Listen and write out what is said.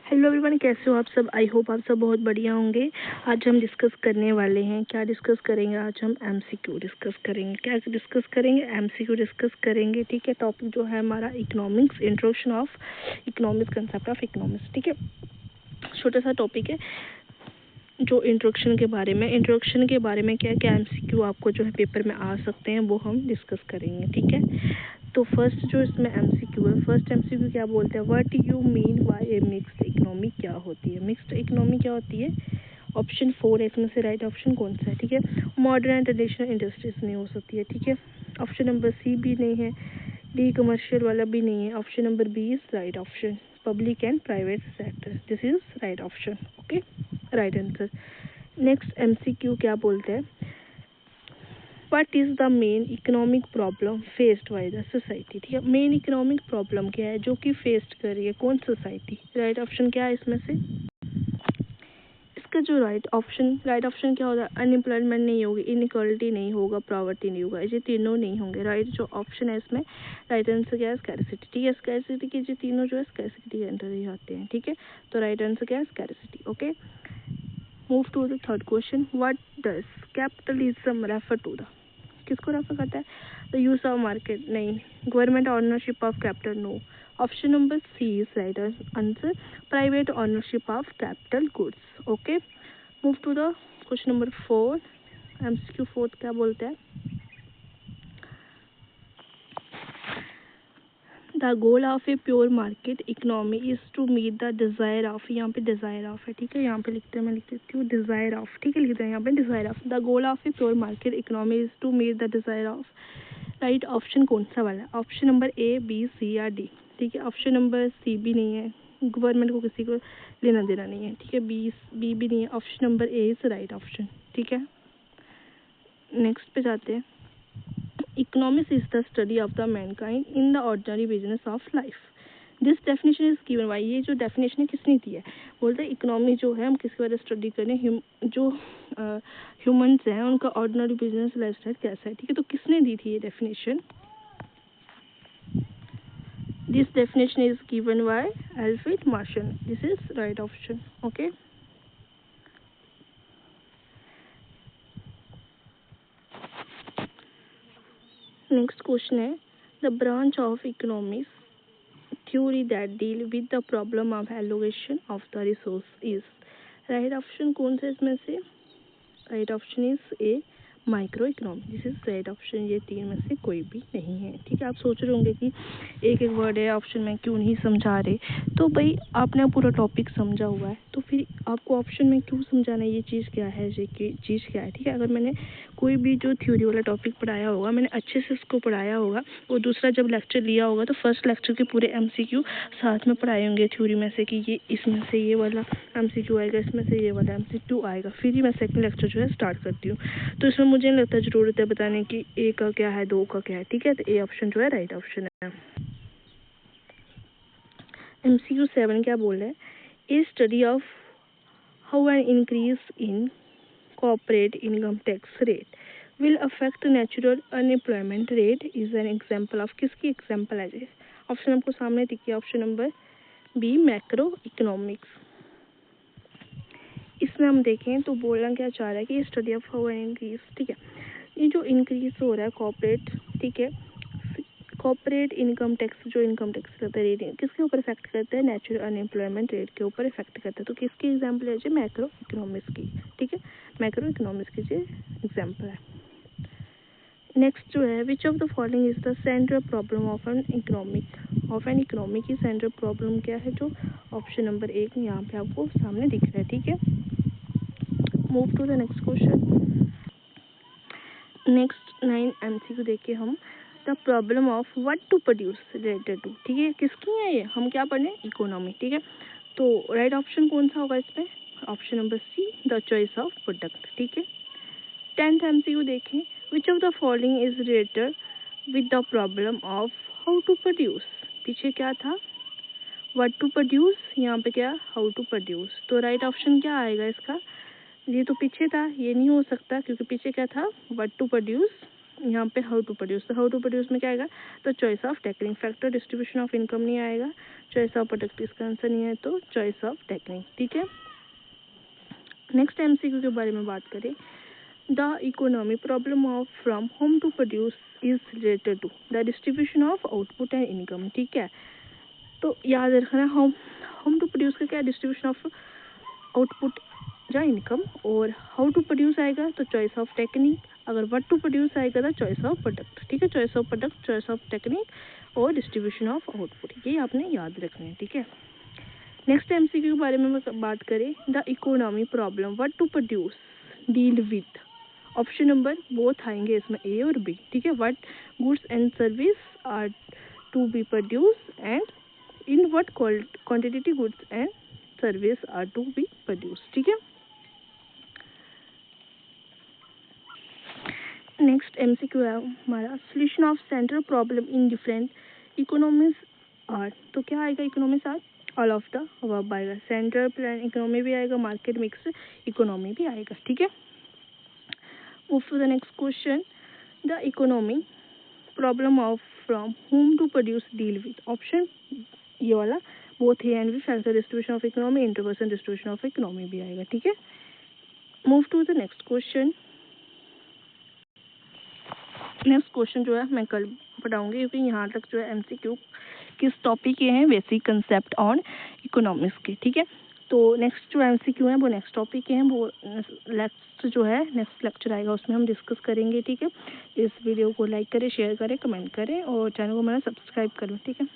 Hello everyone, कैसे हो आप सब। आई होप आप सब बहुत बढ़िया होंगे। आज हम डिस्कस करने वाले हैं, क्या डिस्कस करेंगे आज हम एमसीक्यू डिस्कस करेंगे। क्या डिस्कस करेंगे? एमसीक्यू डिस्कस करेंगे। ठीक है, टॉपिक जो है हमारा economics, introduction of economics, concept of economics. ठीक है, छोटा सा टॉपिक है जो इंट्रोडक्शन के बारे में क्या क्या एमसीक्यू आपको जो है पेपर में आ सकते हैं वो हम डिस्कस करेंगे। ठीक है, तो फर्स्ट जो इसमें एमसीक्यू है, फर्स्ट एमसीक्यू क्या बोलते हैं, what you mean by A mixed economy. क्या होती है मिक्स्ड इकोनॉमी? क्या होती है? ऑप्शन 4 है इसमें से राइट ऑप्शन कौन सा है? ठीक है, मॉडर्न एंड ट्रेडिशनल इंडस्ट्रीज नहीं हो सकती है। ठीक है, ऑप्शन नंबर सी भी नहीं है, डी कमर्शियल वाला भी नहीं है, option number B is right option, public and private sector, this is right option. Okay, right answer. Next MCQ क्या बोलते हैं, what is the main economic problem faced by the society. ठीक है, main economic problem क्या है जो कि faced कर रही है कौन सोसाइटी? राइट ऑप्शन क्या है इसमें से? इसका जो राइट ऑप्शन क्या होगा? अनएम्प्लॉयमेंट नहीं होगी, इनइक्वालिटी नहीं होगा, प्रॉवर्टी नहीं होगा, ये तीनों नहीं होंगे। राइट जो ऑप्शन है इसमें राइट आंसर क्या है? स्कैरसिटी। ठीक है, स्कैरसिटी के ये तीनों जो है स्कैरसिटी के अंदर ही आते हैं। ठीक है, तो राइट आंसर क्या है? Scarcity. Okay, move to the third question, what does capitalism refer to the. किसको रेफर करता है? द यूज ऑफ मार्केट नहीं, government ownership of capital no, option number C is right answer, private ownership of capital goods. Okay, move to the question number 4, MCQ 4 क्या बोलते हैं, the goal of a pure market economy is to meet the desire of, यहाँ पे desire of है। ठीक है, यहाँ पे लिखते हैं, मैं लिख देती हूँ डिजायर ऑफ। ठीक है, लिखते हैं यहाँ पे desire of, the goal of a pure market economy is to meet the desire of. Right option कौन सा वाला है? Option number A, B, C या डी। ठीक है, ऑप्शन नंबर सी भी नहीं है, गवर्नमेंट को किसी को लेना देना नहीं है। ठीक है, बी भी नहीं है, option number A is right option. ठीक है, नेक्स्ट पे जाते हैं, economics is the study of the Mankind in the ordinary business of life, this definition is given bye. ये जो डेफिनेशन है किसने दी है? बोलते हैं इकोनॉमी जो है हम किसके बारे में स्टडी करें, जो ह्यूमंस हैं उनका ऑर्डिनरी बिजनेस लाइफ स्टाइल कैसा है। ठीक है, तो किसने दी थी ये definition? This definition is given by Alfred Marshall, this is right option. Okay, next question है, the branch of economics theory that deal with the problem of allocation of the resource is, right option कौन सा इसमें से? Right option is a, micro economic, this is right option. ये तीन में से कोई भी नहीं है। ठीक है, आप सोच रहे होंगे कि एक एक वर्ड है ऑप्शन में क्यों नहीं समझा रहे, तो भाई आपने पूरा टॉपिक समझा हुआ है तो फिर आपको ऑप्शन में क्यों समझाना है ये चीज़ क्या है, ये चीज़ क्या है। ठीक है, अगर मैंने कोई भी जो थ्योरी वाला टॉपिक पढ़ाया होगा, मैंने अच्छे से उसको पढ़ाया होगा, और दूसरा जब लेक्चर लिया होगा तो फर्स्ट लेक्चर के पूरे एमसीक्यू साथ में पढ़ाए होंगे थ्योरी में से कि ये इसमें से ये वाला एमसीक्यू आएगा, इसमें से ये वाला एमसीक्यू आएगा, फिर ही मैं सेकंड लेक्चर जो है स्टार्ट करती हूँ। तो इसमें मुझे नहीं लगता ज़रूरत है बताने की ए का क्या है, दो का क्या है। ठीक है, तो ए ऑप्शन जो है राइट ऑप्शन है। एमसीक्यू 7 क्या बोल रहे हैं, a study of how an increase in corporate income tax rate will affect natural unemployment rate is an example of, किसकी एग्जाम्पल है? ऑप्शन आपको सामने दिखिए, option number B, macro economics. इसमें हम देखें तो बोलना क्या चाह रहा है कि ये study of how an increase. ठीक है, ये जो इंक्रीज हो रहा है कॉर्पोरेट, ठीक है, कॉर्पोरेट इनकम टैक्स, जो इनकम टैक्स करता है रेट किसके ऊपर इफेक्ट करता है? नेचुरल अनएम्प्लॉयमेंट रेट के ऊपर इफेक्ट करता है। तो किसकी एग्जाम्पल है? जो मैक्रो इकोनॉमिक्स की। ठीक है, मैक्रो इकोनॉमिक्स की जो एग्जाम्पल है। नेक्स्ट जो है, विच of the following is the central problem of an economy की सेंट्रल प्रॉब्लम क्या है? जो ऑप्शन नंबर 1 यहाँ पे आपको सामने दिख रहा है। ठीक है, move to the next question. Next 9 MCQ देखिए हम, the problem of what to produce related to. ठीक है, किसकी है ये? हम क्या पढ़े? इकोनॉमी। ठीक है, तो राइट ऑप्शन कौन सा होगा इसमें? Option number C, the choice of product. ठीक है, 10th एमसीक्यू देखें, which of the following is related with the problem of how to produce. पीछे क्या था? व्हाट टू प्रोड्यूस, यहाँ पे क्या? How to produce. तो राइट ऑप्शन क्या आएगा इसका? ये तो पीछे था, ये नहीं हो सकता क्योंकि पीछे क्या था? व्हाट टू प्रोड्यूस, यहाँ पे हाउ टू प्रोड्यूस, तो हाउ टू प्रोड्यूस में क्या आएगा, तो choice of technique. Factor distribution of income नहीं आएगा, चॉइस ऑफ प्रोडक्ट इसका आंसर नहीं है, तो चॉइस ऑफ टेक्निक। ठीक है, नेक्स्ट एमसीक्यू के बारे में बात करें, the economy problem of from home to produce is related to the distribution of output and income. ठीक है, तो याद रखना होम टू प्रोड्यूस का क्या, डिस्ट्रीब्यूशन ऑफ आउटपुट या इनकम, और हाउ टू प्रोड्यूस आएगा तो चॉइस ऑफ टेक्निक, अगर व्हाट टू प्रोड्यूस आएगा तो चॉइस ऑफ प्रोडक्ट। ठीक है, choice of product, choice of technique और डिस्ट्रीब्यूशन ऑफ आउटपुट, ये आपने याद रखना है। ठीक है, नेक्स्ट एमसीक्यू के बारे में बात करें, the economy problem what to produce deal with, option number both आएंगे इसमें, ए और बी। ठीक है, what goods and service are to be produce and in what quantity goods and service are to be produce. ठीक है, next MCQ है हमारा, solution of central problem in different economies are, तो क्या आएगा, economies are all of the above आएगा, central plan economy भी आएगा, मार्केट मिक्स इकोनॉमी भी आएगा। ठीक है, move to the next question, the economy problem of from home to produce deal with, option ये वाला both A and B, factor distribution of economy, interperson distribution of economy भी आएगा। ठीक है, move to the next question, next question जो है मैं कल पढ़ाऊंगी, क्योंकि यहाँ तक जो है एमसीक्यू किस टॉपिक के हैं, बेसिक कंसेप्ट ऑन इकोनॉमिक्स के। ठीक है, तो नेक्स्ट जो एमसीक्यू है वो नेक्स्ट टॉपिक के हैं, वो नेक्स्ट जो है नेक्स्ट लेक्चर आएगा उसमें हम डिस्कस करेंगे। ठीक है, इस वीडियो को लाइक करें, शेयर करें, कमेंट करें और चैनल को मेरा सब्सक्राइब करें। ठीक है।